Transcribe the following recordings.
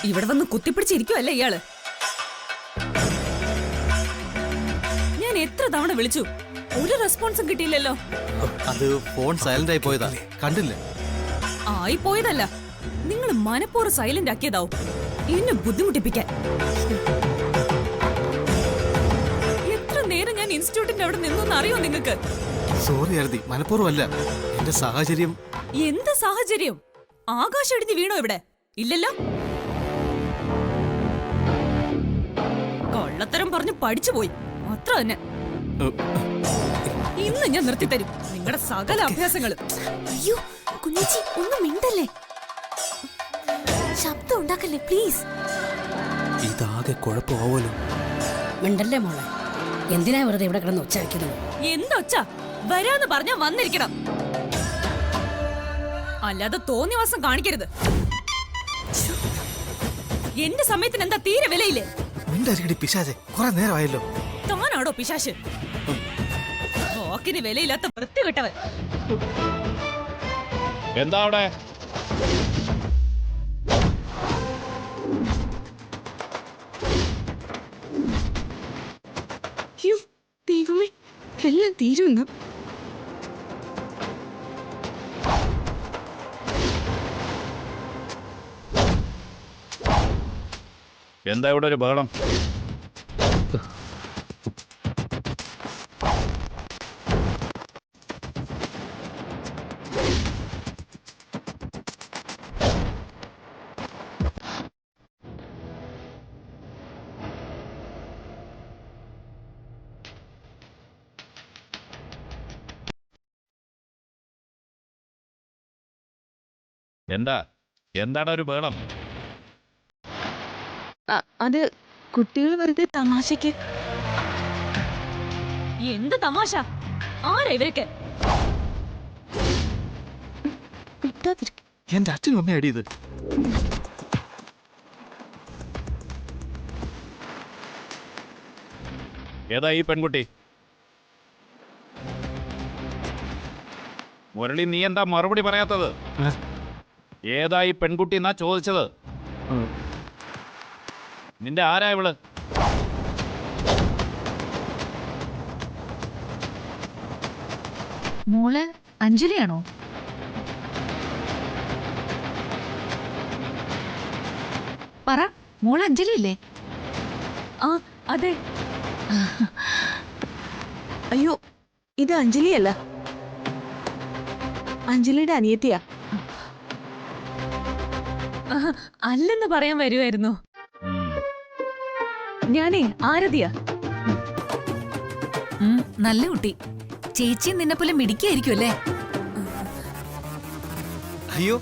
ഇവിടെ വന്ന് കുത്തിപ്പിടിച്ചിരിക്കുവല്ലേ ഇയാള്? ഞാൻ എത്ര തവണ വിളിച്ചു, ഒരു റെസ്പോൺസും കിട്ടിയില്ലല്ലോ. അത് ഫോൺ സൈലന്റ് ആയി പോയതാ, കണ്ടില്ലേ? ആയി പോയതല്ല, നിങ്ങൾ മനഃപൂർവ്വം സൈലന്റ് ആക്കിയതാവും എന്നെ ബുദ്ധിമുട്ടിപ്പിക്കാൻ. എത്ര നേരം ഞാൻ ഇൻസ്റ്റിറ്റ്യൂട്ടിന്റെ അവിടെ നിന്നൊന്ന് അറിയോ നിങ്ങൾക്ക്? സോറി അരുതി, മനഃപൂർവ്വമല്ല, എന്റെ സാഹചര്യം. എന്ത് സാഹചര്യം? ആകാശം ഇടിഞ്ഞ് വീണോ ഇവിടെ? ഇല്ലല്ലോ. കള്ളത്തരം പറഞ്ഞ് പഠിച്ചു പോയി, അത്ര തന്നെ. ഇന്ന് ഞാൻ നിർത്തിത്തരും നിങ്ങളുടെ സകല അഭ്യാസങ്ങളും. അയ്യോ കുഞ്ഞേച്ചി, ഒന്നും മിണ്ടല്ലേ, ശബ്ദം ഉണ്ടാക്കല്ലേ പ്ലീസ്. ഇതാകെ കുഴപ്പമാവോലോ. മിണ്ടല്ലേ മോളെ, എന്തിനാ വെറുതെ ഇവിടെ കിടന്ന് ഒച്ച വെക്കുന്നത്? എന്തൊച്ച? വരാന്ന് പറഞ്ഞാ വന്നിരിക്കണം, അല്ലാതെ തോന്നിയവാസം കാണിക്കരുത്. എന്റെ സമയത്തിന് എന്താ തീരെ വിലയില്ലേ? പിശാചെ, കുറെ നേരമായല്ലോ. താനാടോ പിശാശ്? വാക്കിന് വിലയില്ലാത്ത വൃത്തികെട്ടവൻ. എന്താ അവിടെ? ദൈവമേ, എല്ലാം തീരുന്നു. എന്താ ഇവിടെ ഒരു ബഹളം? എന്താണ് ഒരു ബഹളം? അത് കുട്ടികൾ വെറുതെ തമാശക്ക്. എന്ത് തമാശ? ആരാ ഇവരൊക്കെ? എന്റെ അച്ഛനും അമ്മ അടിയത്. ഏതാ ഈ പെൺകുട്ടി? മുരളി, നീ എന്താ മറുപടി പറയാത്തത്? ഏതാ ഈ പെൺകുട്ടി എന്നാ ചോദിച്ചത്. നിന്റെ ആരാ ഇവള്? മോള് അഞ്ജലിയാണോ? പറ, മോള് അഞ്ജലി അല്ലേ? ആ അതെ. അയ്യോ, ഇത് അഞ്ജലിയല്ല, അഞ്ജലിയുടെ അനിയത്തിയാ. അല്ലെന്ന് പറയാൻ വരുമായിരുന്നു. ഞാനേ ആരതിയാ. നല്ല കുട്ടി. ചേച്ചി നിന്നെ പോലെ മിടിക്കായിരിക്കും അല്ലേ? അയ്യോ,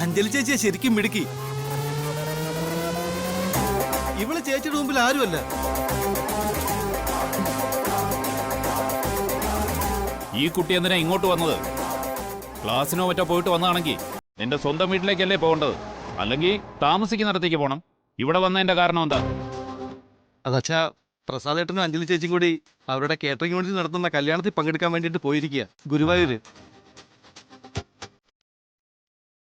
അഞ്ജലി ചേച്ചിയെ ശരിക്കും മിടുക്കി. ഇവള് ചേച്ചിയുടെ മുമ്പിൽ ആരുമല്ല. ഈ കുട്ടി എന്തിനാ ഇങ്ങോട്ട് വന്നത്? ക്ലാസ്സിനോ മറ്റോ പോയിട്ട് വന്നതാണെങ്കിൽ നിന്റെ സ്വന്തം വീട്ടിലേക്കല്ലേ പോകേണ്ടത്, അല്ലെങ്കിൽ താമസിക്കുന്നിടത്തേക്ക് പോകണം. ഇവിടെ വന്നതിന്റെ കാരണം എന്താ? അതച്ഛാ, പ്രസാദേട്ടനും അഞ്ജലി ചേച്ചിയും കൂടി അവരുടെ കേറ്ററിംഗ് യൂണിറ്റ് നടത്തുന്ന കല്യാണത്തിൽ പങ്കെടുക്കാൻ വേണ്ടിയിട്ട് പോയിരിക്കുക ഗുരുവായൂര്.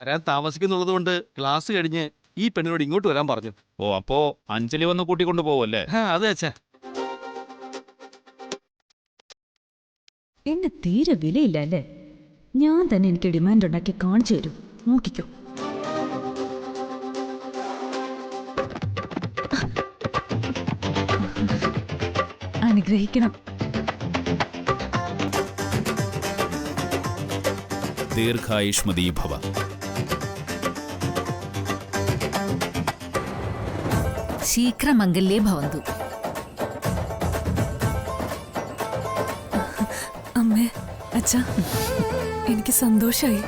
വരാൻ താമസിക്കുന്നുള്ളത് കൊണ്ട് ക്ലാസ് കഴിഞ്ഞ് ഈ പെണ്ണിനോട് ഇങ്ങോട്ട് വരാൻ പറഞ്ഞു. ഓ, അപ്പോ അഞ്ജലി വന്ന് കൂട്ടിക്കൊണ്ടു പോവല്ലേ? അതെ അച്ഛാ. എന്നെ തീരെ വിലയില്ല അല്ലേ? ഞാൻ തന്നെ എനിക്ക് ഡിമാൻഡ് ഉണ്ടാക്കി കാണിച്ചു തരും, നോക്കിക്കോ. അനുഗ്രഹിക്കണം. ദീർഘായുഷ്മതീ ഭവ. ശീഘ്രമംഗല്യേ ഭവന്തു. അമ്മേ, അച്ഛാ, എനിക്ക് സന്തോഷായി.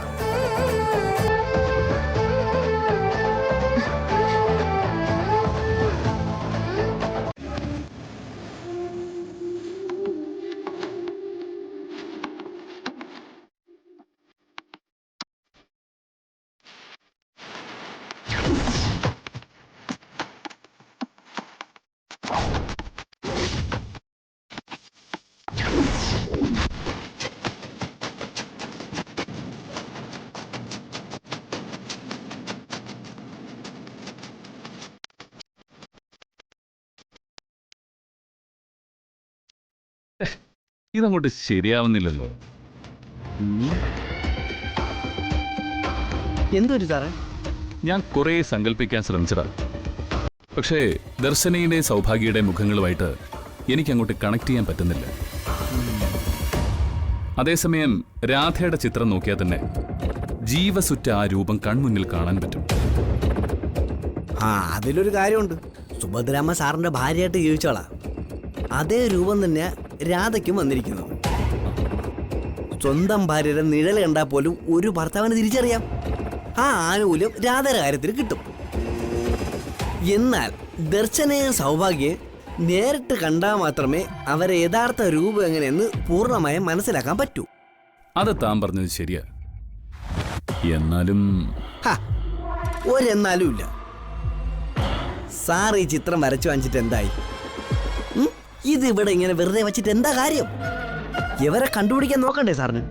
ഇതങ്ങോട്ട് ശരിയാവുന്നില്ലല്ലോ. എന്തൊരു സാറേ? ഞാൻ കുറേ സങ്കല്പിക്കാൻ ശ്രമിച്ചതാ. പക്ഷേ ദർശനയുടെയും സൗഭാഗ്യയുടെ മുഖങ്ങളുമായിട്ട് എനിക്കങ്ങോട്ട് കണക്ട് ചെയ്യാൻ പറ്റുന്നില്ല. അതേസമയം രാധയുടെ ചിത്രം നോക്കിയാൽ തന്നെ ജീവസുറ്റ ആ രൂപം കൺമുന്നിൽ കാണാൻ പറ്റും. അതിലൊരു കാര്യമുണ്ട്. സുഭദ്രാമ്മ സാറിന്റെ ഭാര്യയായിട്ട് ജീവിച്ചോളാം. അതേ രൂപം തന്നെ രാധയ്ക്കും വന്നിരിക്കുന്നത്. സ്വന്തം ഭാര്യയുടെ നിഴൽ കണ്ടാൽ പോലും ഒരു ഭർത്താവിന് തിരിച്ചറിയാം. ആ ആനുകൂല്യം രാധയുടെ കാര്യത്തിൽ കിട്ടും. എന്നാൽ ദർശനയും സൗഭാഗ്യം നേരിട്ട് കണ്ടാൽ മാത്രമേ അവരെ യഥാർത്ഥ രൂപം എങ്ങനെയെന്ന് പൂർണ്ണമായും മനസ്സിലാക്കാൻ പറ്റൂ. അത് താൻ പറഞ്ഞത് ശരിയാ. എന്നാലും ഒരെന്നാലും ഇല്ല. സാർ ഈ ചിത്രം വരച്ചു വാങ്ങിച്ചിട്ട് എന്തായി? ഇതിവിടെ ഇങ്ങനെ വെറുതെ വെച്ചിട്ട് എന്താ കാര്യം? ഇവരെ കണ്ടുപിടിക്കാൻ നോക്കണ്ടേ സാറിന്?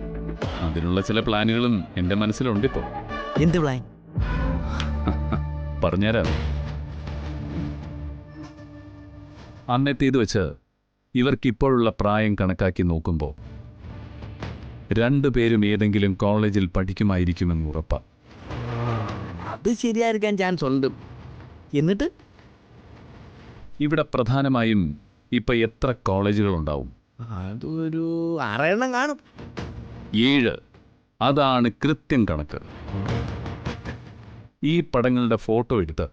അതിനുള്ള ചില പ്ലാനുകളും എന്റെ മനസ്സിലുണ്ട്. ഇപ്പോ എന്ത് പ്ലാൻ? പറഞ്ഞുതരാം. അന്നത്തേത് വെച്ച് ഇവർക്കിപ്പോഴുള്ള പ്രായം കണക്കാക്കി നോക്കുമ്പോൾ രണ്ടുപേരും ഏതെങ്കിലും കോളേജിൽ പഠിക്കുമായിരിക്കുമെന്ന് ഉറപ്പാ. അത് ശരിയായിരിക്കാൻ ചാൻസ് ഉണ്ട്. എന്നിട്ട് ഇവിടെ പ്രധാനമായും ഇപ്പൊ എത്ര കോളേജുകളുണ്ടാവും? അതൊരു 6 എണ്ണം കാണും. 7. അതാണ് കൃത്യം കണക്ക്. ഈ പടങ്ങളുടെ ഫോട്ടോ എടുത്ത്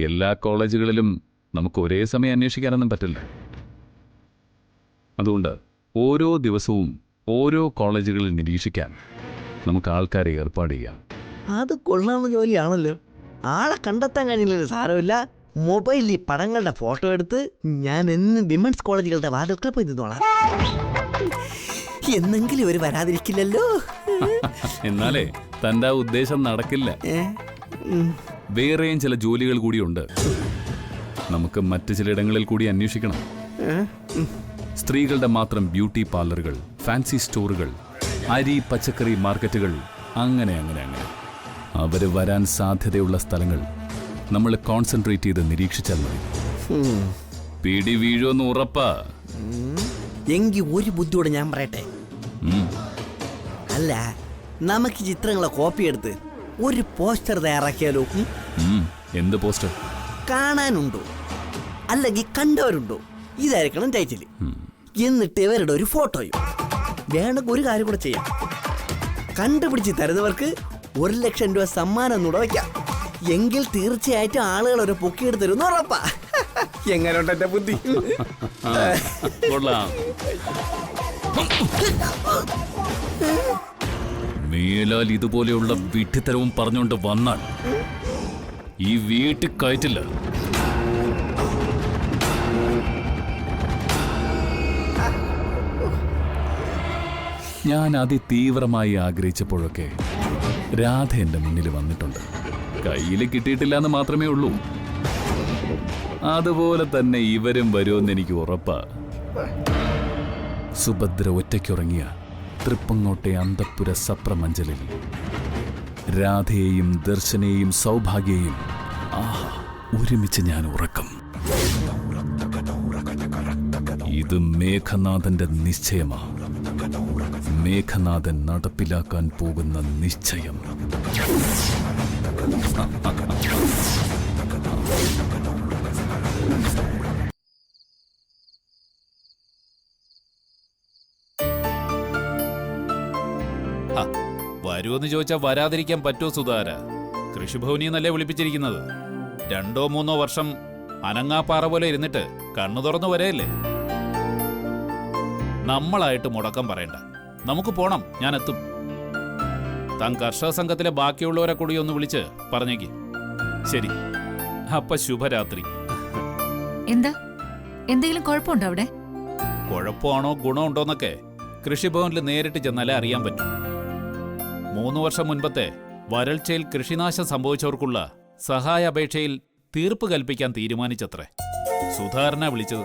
എല്ലാ കോളേജുകളിലും നമുക്ക് ഒരേ സമയം അന്വേഷിക്കാനൊന്നും പറ്റില്ല. അതുകൊണ്ട് ഓരോ ദിവസവും ഓരോ കോളേജുകളിൽ നിരീക്ഷിക്കാൻ നമുക്ക് ആൾക്കാരെ ഏർപ്പാട് ചെയ്യാം. അത് കൊള്ളാവുന്ന ജോലിയാണല്ലോ. ആളെ കണ്ടെത്താൻ കഴിഞ്ഞില്ലല്ലോ. സാരമില്ല, മൊബൈലിൽ ഈ പടങ്ങളുടെ ഫോട്ടോ എടുത്ത് ഞാൻ എന്ന് വിമൻസ് കോളേജുകളുടെ വാതിൽക്കൽ പോയി നിന്നോളാം. എന്നെങ്കിലും ഒരു വരാതിരിക്കില്ലല്ലോ. എന്നാലേ തൻ്റെ ഉദ്ദേശം നടക്കില്ല. വേറെയും ചില ജോലികൾ കൂടിയുണ്ട്. നമുക്ക് മറ്റ് ചിലയിടങ്ങളിൽ കൂടി അന്വേഷിക്കണം. സ്ത്രീകളുടെ മാത്രം ബ്യൂട്ടി പാർലറുകൾ, ഫാൻസി സ്റ്റോറുകൾ, അരി പച്ചക്കറി മാർക്കറ്റുകൾ, അങ്ങനെ അങ്ങനെ അങ്ങനെ അവര് വരാൻ സാധ്യതയുള്ള സ്ഥലങ്ങൾ നമ്മൾ കോൺസെൻട്രേറ്റ് ചെയ്ത് നിരീക്ഷിച്ചാൽ മതി. പിടി വീഴുമെന്ന് ഉറപ്പാ. എങ്കിൽ ഒരു ബുദ്ധിയോടെ ഞാൻ പറയട്ടെ. അല്ല, നമുക്ക് ചിത്രങ്ങളെ കോപ്പി എടുത്ത് ഒരു പോസ്റ്റർ തയ്യാറാക്കിയാലോ? എന്ത് പോസ്റ്റർ? കാണാനുണ്ടോ അല്ലെങ്കിൽ കണ്ടവരുണ്ടോ, ഇതായിരിക്കണം ടൈറ്റിൽ. എന്നിട്ട് ഇവരുടെ ഒരു ഫോട്ടോയും. വേണമെങ്കിൽ ഒരു കാര്യം കൂടെ ചെയ്യാം. കണ്ടുപിടിച്ച് തരുന്നവർക്ക് 1,00,000 രൂപ സമ്മാനം ഒന്നുകൂടെ വയ്ക്കാം. എങ്കിൽ തീർച്ചയായിട്ടും ആളുകൾ ഒരു പൊക്കിയെടുത്ത് തരുന്ന ഉറപ്പാ. എങ്ങനെയുണ്ട് എന്റെ ബുദ്ധി? മേലാൽ ഇതുപോലെയുള്ള വിഡ്ഢിത്തരവും പറഞ്ഞുകൊണ്ട് വന്നാൽ ഈ വീട്ടിൽ കയറ്റില്ല. ഞാൻ അതിതീവ്രമായി ആഗ്രഹിച്ചപ്പോഴൊക്കെ രാധ എന്റെ മുന്നിൽ വന്നിട്ടുണ്ട്. കയ്യിൽ കിട്ടിയിട്ടില്ല എന്ന് മാത്രമേ ഉള്ളൂ. അതുപോലെ തന്നെ ഇവരും വരുമെന്ന് എനിക്ക് ഉറപ്പാ. സുഭദ്ര ഒറ്റയ്ക്കുറങ്ങിയ തൃപ്പങ്ങോട്ടെ അന്തപ്പുര സപ്രമഞ്ചലിൽ രാധയെയും ദർശനെയും സൗഭാഗ്യയെയും ഒരുമിച്ച് ഞാൻ ഉറക്കം. ഇത് മേഘനാഥന്റെ നിശ്ചയമാ. മേഘനാഥൻ നടപ്പിലാക്കാൻ പോകുന്ന നിശ്ചയം. വരുമെന്ന് ചോദിച്ചാൽ വരാതിരിക്കാൻ പറ്റുമോ സുധാര? കൃഷിഭവനി എന്നല്ലേ വിളിപ്പിച്ചിരിക്കുന്നത്. 2-3 വർഷം അനങ്ങാപ്പാറ പോലെ ഇരുന്നിട്ട് കണ്ണു തുറന്നു വരെയല്ലേ. നമ്മളായിട്ട് മുടക്കം പറയണ്ട, നമുക്ക് പോണം. ഞാൻ എത്തും. താൻ കർഷക സംഘത്തിലെ ബാക്കിയുള്ളവരെ കൂടി ഒന്ന് വിളിച്ച് പറഞ്ഞേക്ക്. ശരി, അപ്പൊ ശുഭരാത്രി. എന്താ, എന്തെങ്കിലും കുഴപ്പമുണ്ടോ അവിടെ? കുഴപ്പമാണോ ഗുണമുണ്ടോന്നൊക്കെ കൃഷിഭവനിൽ നേരിട്ട് ചെന്നാലേ അറിയാൻ പറ്റും. 3 വർഷം മുൻപത്തെ വരൾച്ചയിൽ കൃഷിനാശം സംഭവിച്ചവർക്കുള്ള സഹായ അപേക്ഷയിൽ തീർപ്പ് കൽപ്പിക്കാൻ തീരുമാനിച്ചത്രേ. സുധാരണ വിളിച്ചത്.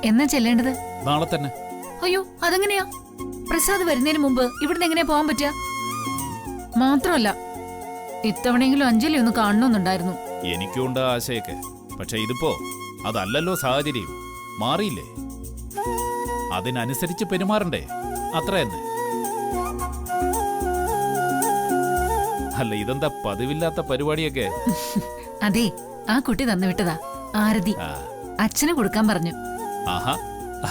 എന്നാ ചെല്ലേണ്ടത്? നാളെ തന്നെ. അയ്യോ, അതെങ്ങനെയാ? പ്രസാദ് വരുന്നതിന് മുമ്പ് ഇവിടുന്ന് എങ്ങനെയാ പോകാൻ പറ്റുക? മാത്രമല്ല, ഇത്തവണയെങ്കിലും അഞ്ജലി ഒന്ന് കാണണമെന്നുണ്ടായിരുന്നു. എനിക്കുണ്ട് ആശയൊക്കെ. പക്ഷെ ഇതിപ്പോ അതല്ലല്ലോ സാഹചര്യം. മാറിയില്ലേ? അതിനനുസരിച്ച് പെരുമാറണ്ടേ? അത്ര തന്നെ. അല്ല, ഇതെന്താ പതിവില്ലാത്ത പരിപാടിയൊക്കെ? അതെ, ആ കുട്ടി തന്നു വിട്ടതാ. ആരതി ആ, അച്ഛന് കൊടുക്കാൻ പറഞ്ഞു. ആഹാ,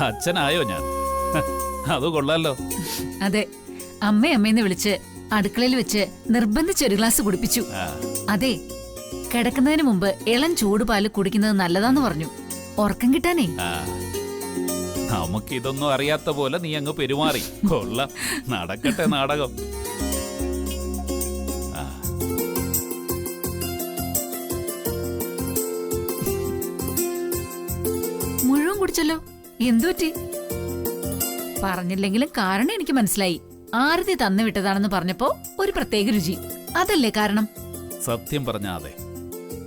അച്ഛനായോ ഞാൻ? അത് കൊള്ളാലോ. അതെ, അമ്മയെന്ന് വിളിച്ച് അടുക്കളയിൽ വെച്ച് നിർബന്ധിച്ച് ഒരു ഗ്ലാസ് കുടിപ്പിച്ചു. ആ, അതെ, കിടക്കുന്നതിന് മുമ്പ് ഇളം ചൂടുപാല് കുടിക്കുന്നത് നല്ലതാന്ന് പറഞ്ഞു. ഉറക്കം കിട്ടാനേ. ആ. നമുക്കിതൊന്നും അറിയാത്ത പോലെ നീ അങ്ങ് പെരുമാറി. കൊള്ളാം, നടക്കട്ടെ നാടകം. ആ. മുഴുവൻ കുടിച്ചല്ലോ. എന്തുപറ്റി? പറഞ്ഞില്ലെങ്കിലും കാരണം എനിക്ക് മനസ്സിലായി. ആരതി തന്നു വിട്ടതാണെന്ന് പറഞ്ഞപ്പോ ഒരു പ്രത്യേക രുചി. അതല്ലേ കാരണം? സത്യം പറഞ്ഞാ അതെ.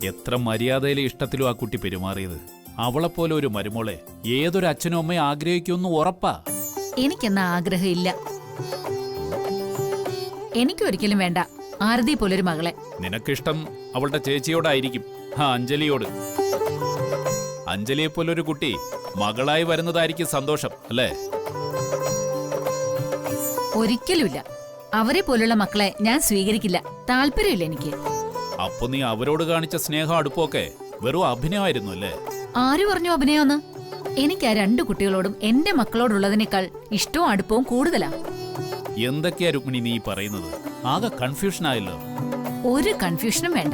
എത്ര മര്യാദയിലും ഇഷ്ടത്തിലും ആ കുട്ടി പെരുമാറിയത്. അവളെപ്പോലെ ഒരു മരുമോളെ ഏതൊരു അച്ഛനും അമ്മയും ആഗ്രഹിക്കുമെന്ന് ഉറപ്പാ. എനിക്കെന്നാ ആഗ്രഹമില്ല. എനിക്കൊരിക്കലും വേണ്ട ആരതി പോലൊരു മകളെ. നിനക്കിഷ്ടം അവളുടെ ചേച്ചിയോടായിരിക്കും. ആ അഞ്ജലിയോട്. അഞ്ജലിയെപ്പോലൊരു കുട്ടി മകളായി വരുന്നതായിരിക്കും സന്തോഷം, അല്ലേ? ഒരിക്കലുമില്ല. അവരെ പോലുള്ള മക്കളെ ഞാൻ സ്വീകരിക്കില്ല. താല്പര്യമില്ല എനിക്ക്. അപ്പൊ നീ അവരോട് കാണിച്ച സ്നേഹം അടുപ്പൊക്കെ വെറും അഭിനയമായിരുന്നു, അല്ലേ? ആര് പറഞ്ഞു അഭിനയാന്ന്? എനിക്ക് ആ 2 കുട്ടികളോടും എന്റെ മക്കളോടുള്ളതിനേക്കാൾ ഇഷ്ടവും അടുപ്പവും കൂടുതലാ. എന്തൊക്കെയാ രുക്മിണി നീ പറയുന്നത്? ആകെ കൺഫ്യൂഷൻ ആയല്ലോ. ഒരു കൺഫ്യൂഷനും വേണ്ട.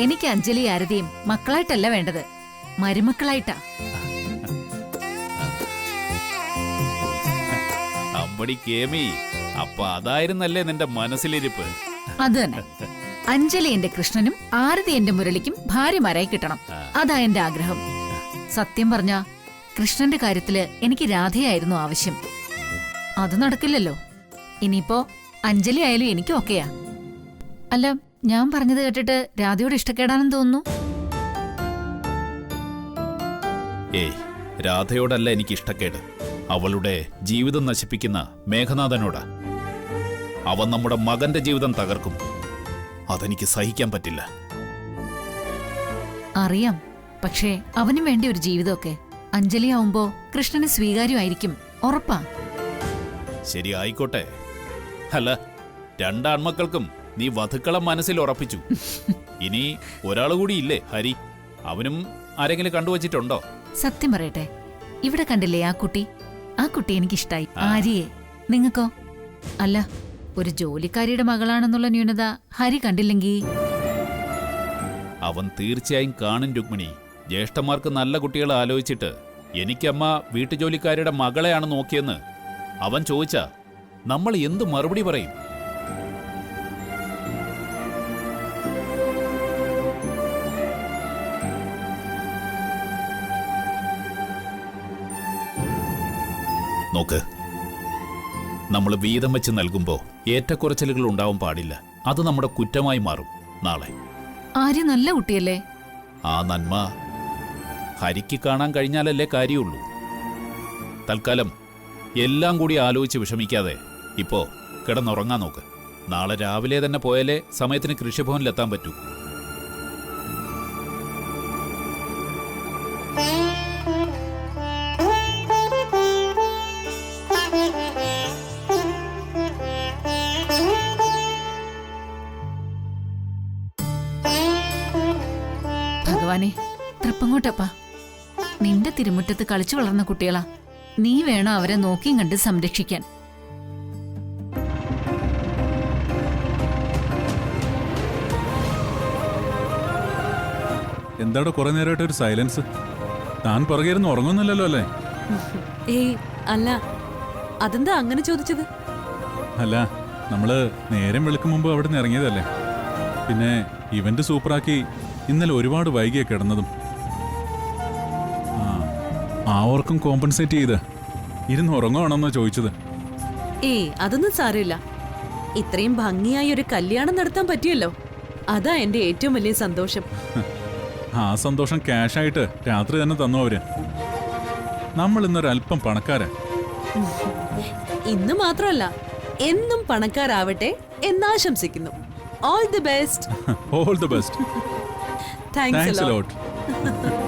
എനിക്ക് അഞ്ജലി ആരതിയും മക്കളായിട്ടല്ല വേണ്ടത്, മരുമക്കളായിട്ടാ. അമ്പടി കേമി, അപ്പൊ അതായിരുന്നല്ലേ നിന്റെ മനസ്സിലിരിപ്പ്? അത് തന്നെ. അഞ്ജലി എന്റെ കൃഷ്ണനും ആരതി എന്റെ മുരളിക്കും ഭാര്യമാരായി കിട്ടണം. അതാ എന്റെ ആഗ്രഹം. സത്യം പറഞ്ഞ കൃഷ്ണന്റെ കാര്യത്തില് എനിക്ക് രാധയായിരുന്നു ആവശ്യം. അത് നടക്കില്ലല്ലോ. ഇനിയിപ്പോ അഞ്ജലി ആയാലും എനിക്കും ഒക്കെയാ. അല്ല, ഞാൻ പറഞ്ഞത് കേട്ടിട്ട് രാധയോട് ഇഷ്ടക്കേടാണെന്ന് തോന്നുന്നു. ഏയ്, രാധയോടല്ല എനിക്ക് ഇഷ്ടക്കേട്. അവളുടെ ജീവിതം നശിപ്പിക്കുന്ന മേഘനാഥനോടാ. അവൻ നമ്മുടെ മകന്റെ ജീവിതം തകർക്കും. അതെനിക്ക് സഹിക്കാൻ പറ്റില്ല. അറിയാം, പക്ഷേ അവനും വേണ്ടി ഒരു ജീവിതമൊക്കെ. അഞ്ജലി ആവുമ്പോ കൃഷ്ണന് സ്വീകാര്യമായിരിക്കും, ഉറപ്പാ. ശരി, ആയിക്കോട്ടെ. അല്ല, 2 ആൺമക്കൾക്കും നീ വധുക്കളെ മനസ്സിൽ ഉറപ്പിച്ചു. ഇനി ഒരാളുകൂടി ഇല്ലേ, ഹരി? അവനും ആരെങ്കിലും കണ്ടുവച്ചിട്ടുണ്ടോ? സത്യം പറയട്ടെ, ഇവിടെ കണ്ടില്ലേ ആ കുട്ടി? ആ കുട്ടി എനിക്കിഷ്ടായി. ആര്യയെ. നിങ്ങൾക്കോ? അല്ല, ഒരു ജോലിക്കാരിയുടെ മകളാണെന്നുള്ള ന്യൂനത ഹരി കണ്ടില്ലെങ്കി? അവൻ തീർച്ചയായും കാണും രുക്മിണി. ജ്യേഷ്ഠന്മാർക്ക് നല്ല കുട്ടികളെ ആലോചിച്ചിട്ട് എനിക്കമ്മ വീട്ടുജോലിക്കാരുടെ മകളെയാണ് നോക്കിയെന്ന് അവൻ ചോദിച്ചാ നമ്മൾ എന്ത് മറുപടി പറയും? നോക്ക്, നമ്മൾ വീതം വെച്ച് നൽകുമ്പോൾ ഏറ്റക്കുറച്ചിലുകൾ ഉണ്ടാവാൻ പാടില്ല. അത് നമ്മുടെ കുറ്റമായി മാറും നാളെ. ആര്യ നല്ല കുട്ടിയല്ലേ? ആ നന്മ ഹരിക്ക് കാണാൻ കഴിഞ്ഞാലല്ലേ കാര്യമുള്ളൂ. തൽക്കാലം എല്ലാം കൂടി ആലോചിച്ച് വിഷമിക്കാതെ ഇപ്പോ കിടന്നുറങ്ങാൻ നോക്ക്. നാളെ രാവിലെ തന്നെ പോയാലേ സമയത്തിന് കൃഷിഭവനിലെത്താൻ പറ്റൂ. ഭഗവാനെ, തൃപ്പങ്ങോട്ടപ്പാ. നിന്റെ തിരുമുറ്റത്ത് കളിച്ചു വളർന്ന കുട്ടികളാ. നീ വേണം അവരെ നോക്കിയും കണ്ട് സംരക്ഷിക്കാൻ. എന്താടോ കുറെ നേരമായിട്ട് ഒരു സൈലൻസ്? താൻ പുറകെയിരുന്ന് ഉറങ്ങുന്നില്ലല്ലോ അല്ലേ? ഏയ് അല്ല, അതെന്താ അങ്ങനെ ചോദിച്ചത്? അല്ല, നമ്മള് നേരം വെളുക്കും മുമ്പ് അവിടെ നിന്ന് ഇറങ്ങിയതല്ലേ. പിന്നെ ഇവന്റ് സൂപ്പറാക്കി ഇന്നലെ ഒരുപാട് വൈകിയ കിടന്നതും. ആ ഓർക്കും കോമ്പൻസേറ്റ് ചെയ്ത് ഇരുന്ന് ഉറങ്ങുവാണെന്നോ ചോദിച്ചത്. ഏയ് അതൊന്നും സാരമില്ല. ഇത്രയും ഭംഗിയായി ഒരു കല്യാണം നടത്താൻ പറ്റിയല്ലോ, അതാ എന്റെ ഏറ്റവും വലിയ സന്തോഷം. ആ സന്തോഷം ക്യാഷായിട്ട് രാത്രി തന്നെ തന്നു അവര്. നമ്മൾ ഇന്നൊരല്പം പണക്കാരാ. ഇന്ന് മാത്രമല്ല, എന്നും പണക്കാരാവട്ടെ എന്നാശംസിക്കുന്നു. All the best. All the best. Thanks thanks a a lot. Lot.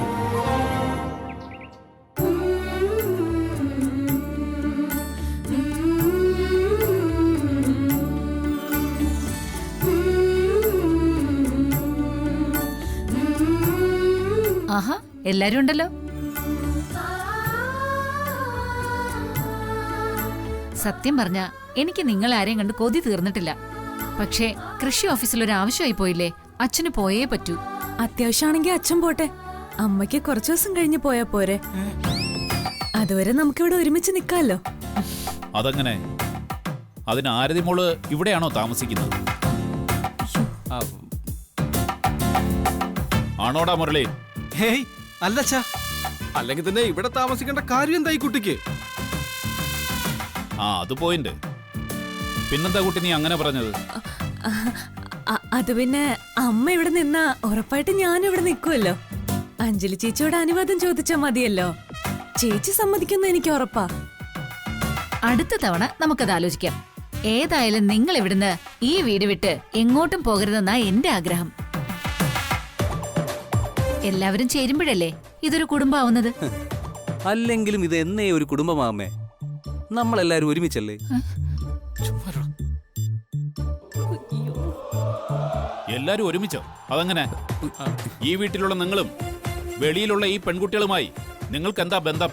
എല്ലാരും ഉണ്ടല്ലോ. സത്യം പറഞ്ഞ എനിക്ക് നിങ്ങളെ ആരെയും കണ്ട് കൊതി തീർന്നിട്ടില്ല. പക്ഷേ കൃഷി ഓഫീസിൽ ഒരു ആവശ്യമായി പോയില്ലേ, അച്ഛന് പോയേ പറ്റൂ. അത്യാവശ്യമാണെങ്കിൽ അച്ഛൻ പോട്ടെ, അമ്മയ്ക്ക് കുറച്ചു ദിവസം കഴിഞ്ഞ് പോയാ പോരെ. അതുവരെ നമുക്കിവിടെ ഒരുമിച്ച് നിക്കാലോ. അതെങ്ങനെ? അതിന് ആരതി മോള് ഇവിടെയാണോ താമസിക്കുന്നത്? ആണോടാ മുരളി? ഹേയ് അല്ലച്ചാ, അല്ലെങ്കിൽ തന്നെ ഇവിടെ താമസിക്കേണ്ട കാര്യം എന്തായി കുട്ടിക്ക്? ആ അത് പോയിന്റ്. പിന്നെന്താ കുട്ടി നീ അങ്ങനെ പറഞ്ഞത്? അത് പിന്നെ അമ്മ ഇവിടെ നിന്നാ ഉറപ്പായിട്ട് ഞാൻ ഇവിടെ നിൽക്കുമല്ലോ. അഞ്ജലി ചേച്ചിയോട് അനുവാദം ചോദിച്ചാ മതിയല്ലോ. ചേച്ചി സമ്മതിക്കുന്ന എനിക്ക് ഉറപ്പാ. അടുത്ത തവണ നമുക്കത് ആലോചിക്കാം. ഏതായാലും നിങ്ങൾ ഇവിടുന്ന് ഈ വീട് വിട്ട് എങ്ങോട്ടും പോകരുതെന്നാ എന്റെ ആഗ്രഹം. എല്ലാവരും ചേരുമ്പോഴല്ലേ ഇതൊരു കുടുംബമാവുന്നത്. അല്ലെങ്കിലും ഇത് എന്നേ ഒരു കുടുംബമാമേ. നമ്മളെല്ലാരും ഒരുമിച്ചല്ലേ? എല്ലാരും ഒരുമിച്ചോ? അതെങ്ങനെ? ഈ വീട്ടിലുള്ള നിങ്ങളും വെളിയിലുള്ള ഈ പെൺകുട്ടികളുമായി നിങ്ങൾക്ക് എന്താ ബന്ധം?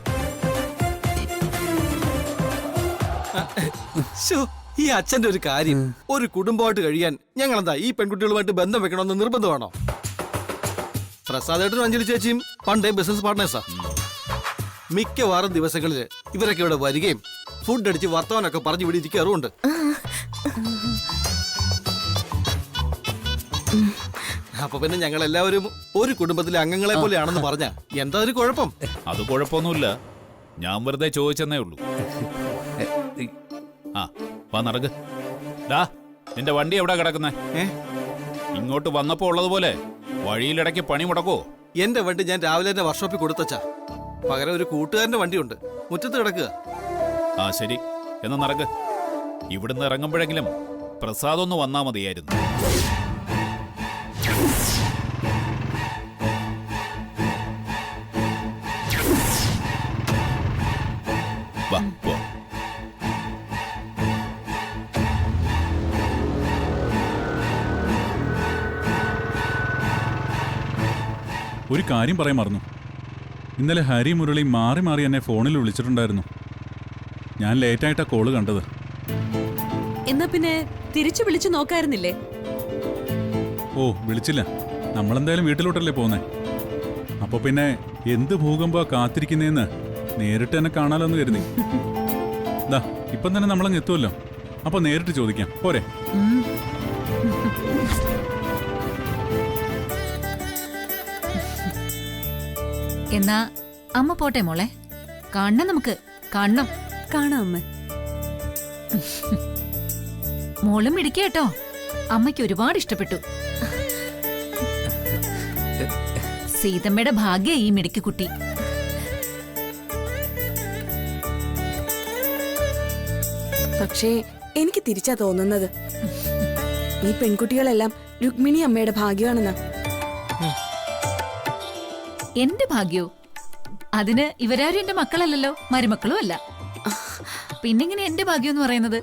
ഈ അച്ഛന്റെ ഒരു കാര്യം, ഒരു കുടുംബമായിട്ട് കഴിയാൻ ഞങ്ങൾ എന്താ ഈ പെൺകുട്ടികളുമായിട്ട് ബന്ധം വെക്കണമെന്ന് നിർബന്ധമാണോ? പ്രസാദേട്ടനും അഞ്ജലി ചേച്ചിയും പണ്ടേ ബിസിനസ് പാർട്ട്നേഴ്സാ. മിക്കവാറും ദിവസങ്ങളിൽ ഇവരൊക്കെ ഇവിടെ വരികയും ഫുഡ് അടിച്ച് വർത്തമാനമൊക്കെ പറഞ്ഞു ഇവിടെ ഇരിക്കാറുമുണ്ട്. അപ്പൊ പിന്നെ ഞങ്ങൾ എല്ലാവരും ഒരു കുടുംബത്തിലെ അംഗങ്ങളെ പോലെയാണെന്ന് പറഞ്ഞ എന്താ ഒരു കുഴപ്പം? അത് കുഴപ്പമൊന്നുമില്ല, ഞാൻ വെറുതെ ചോദിച്ചെന്നേ ഉള്ളൂ. ആ വാ നടക്ക്. ഡാ നിന്റെ വണ്ടി എവിടെ കിടക്കുന്നേ? ഇങ്ങോട്ട് വന്നപ്പോ ഉള്ളതുപോലെ വഴിയിലിടയ്ക്ക് പണി മുടക്കോ? എന്റെ വണ്ടി ഞാൻ രാവിലെ തന്നെ വർക്ക്ഷോപ്പിൽ കൊടുത്തച്ചാ. പകരം ഒരു കൂട്ടുകാരന്റെ വണ്ടിയുണ്ട്, മുറ്റത്ത് കിടക്കുക. ആ ശരി, എന്നാ നടക്ക്. ഇവിടുന്ന് ഇറങ്ങുമ്പോഴെങ്കിലും പ്രസാദ് ഒന്ന് വന്നാ മതിയായിരുന്നു. വാ പോ. ഒരു കാര്യം പറയാൻ മറന്നു. ഇന്നലെ ഹരി മുരളി മാറി മാറി എന്നെ ഫോണിൽ വിളിച്ചിട്ടുണ്ടായിരുന്നു. ഞാൻ ലേറ്റായിട്ടാ കോള് കണ്ടത്. എന്നാ പിന്നെ തിരിച്ചു വിളിച്ചു നോക്കായിരുന്നില്ലേ? ഓ വിളിച്ചില്ല, നമ്മളെന്തായാലും വീട്ടിലോട്ടല്ലേ പോന്നേ. അപ്പൊ പിന്നെ എന്ത് ഭൂകമ്പ കാത്തിരിക്കുന്നേന്ന് നേരിട്ട് എന്നെ കാണാലോ എന്ന് കരുതി. ദാ ഇപ്പം തന്നെ നമ്മളങ്ങ് എത്തുമല്ലോ, അപ്പൊ നേരിട്ട് ചോദിക്കാം പോരെ? എന്നാ അമ്മ പോട്ടെ മോളെ. കാണണം, നമുക്ക് കാണണം. കാണാം അമ്മ. മോളും ഇടിക്കേട്ടോ, അമ്മയ്ക്ക് ഒരുപാട് ഇഷ്ടപ്പെട്ടു. സീതമ്മയുടെ ഭാഗ്യ ഈ മിടുക്കി കുട്ടി. പക്ഷേ എനിക്ക് തിരിച്ചാ തോന്നുന്നത്. ഈ പെൺകുട്ടികളെല്ലാം രുക്മിണി അമ്മയുടെ ഭാഗ്യമാണെന്നാ. എന്റെ ഭാഗ്യോ? അതിന് ഇവരാരും എന്റെ മക്കളല്ലല്ലോ, മരുമക്കളും അല്ല. പിന്നെങ്ങനെ എന്റെ ഭാഗ്യം എന്ന് പറയുന്നത്?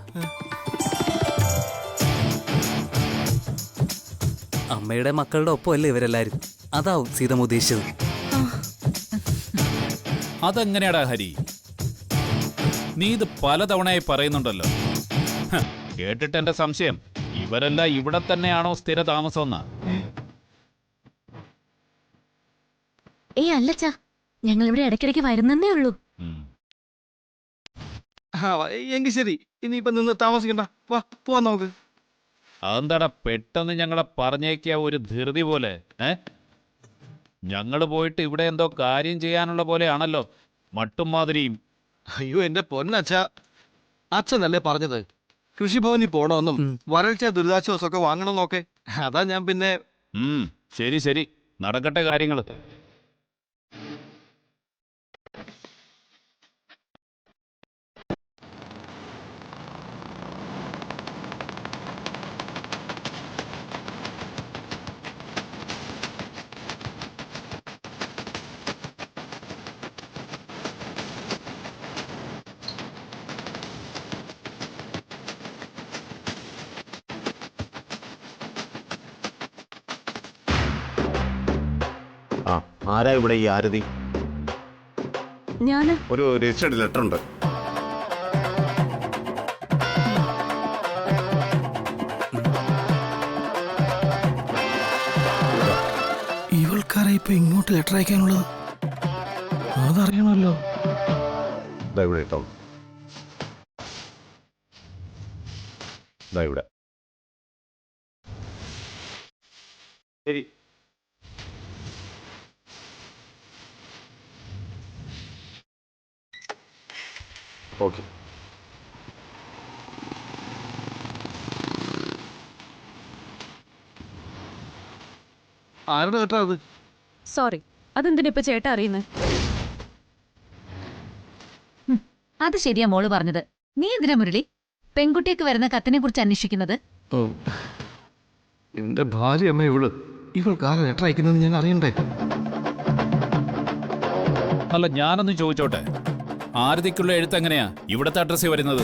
അമ്മയുടെ മക്കളുടെ ഒപ്പമല്ലേ ഇവരെല്ലാരും, അതാവും സീതമ്മ ഉദ്ദേശിച്ചത്. അതെങ്ങനെയാടാ ഹരി? നീ ഇത് പലതവണയായി പറയുന്നുണ്ടല്ലോ. കേട്ടിട്ട് എന്റെ സംശയം ഇവരെല്ലാം ഇവിടെ തന്നെയാണോ സ്ഥിര താമസമെന്നാ? അല്ലച്ചാ, ഞങ്ങൾ ഇവിടെ ഇടയ്ക്കിടയ്ക്ക് വരുന്നേ ഉള്ളൂ. എങ്കിൽ ശരി, ഇനിയിപ്പൊ നിന്ന് താമസിക്കണ്ട, വാ പോവാൻ നമുക്ക്. അതെന്താടാ പെട്ടെന്ന് ഞങ്ങളെ പറഞ്ഞേക്കിയ ഒരു ധൃതി പോലെ? ഞങ്ങൾ പോയിട്ട് ഇവിടെ എന്തോ കാര്യം ചെയ്യാനുള്ള പോലെയാണല്ലോ മട്ടും മാതിരിയും. അയ്യോ എന്റെ പൊന്നച്ഛ, അച്ഛനല്ലേ പറഞ്ഞത് കൃഷിഭവനിൽ പോണമെന്നും വരൾച്ച ദുരിതാശ്വാസമൊക്കെ വാങ്ങണമെന്നൊക്കെ. അതാ ഞാൻ പിന്നെ. ശരി ശരി, നടക്കട്ടെ കാര്യങ്ങൾ. ആരാ ഇവിടെ ഈ ആരതി? ഞാന് ഒരു രജിസ്റ്റേർഡ് ലെറ്റർ ഉണ്ട്. ഇവൾക്കാരാ ഇപ്പൊ ഇങ്ങോട്ട് ലെറ്റർ അയക്കാനുള്ളത്? അതറിയണമല്ലോ. ദാ ഇവിടെ ഇട്ടോ. ദാ ഇവിടെ. ശരി. ഓക്കെ. ആരുടെ കേട്ടാ അത്? സോറി, അതെന്തിനാ ഇപ്പൊ ചേട്ടാ അറിയുന്നത്? അത് ശരിയാ മോള് പറഞ്ഞത്. നീ എന്തിനാ മുരളി പെൺകുട്ടിക്ക് വരുന്ന കത്തിനെ കുറിച്ച് അന്വേഷിക്കുന്നത്? ഓ, എന്റെ ഭാര്യ അമ്മ ഇവൾക്ക് ആരാ ലെറ്റർ അയക്കുന്നത് ഞാൻ അറിയണ്ടേ? അല്ല, ഞാനൊന്ന് ചോദിച്ചോട്ടെ, ആരതിക്കുള്ള എഴുത്ത് എങ്ങനെയാ ഇവിടത്തെ അഡ്രസ്സിൽ വരുന്നത്?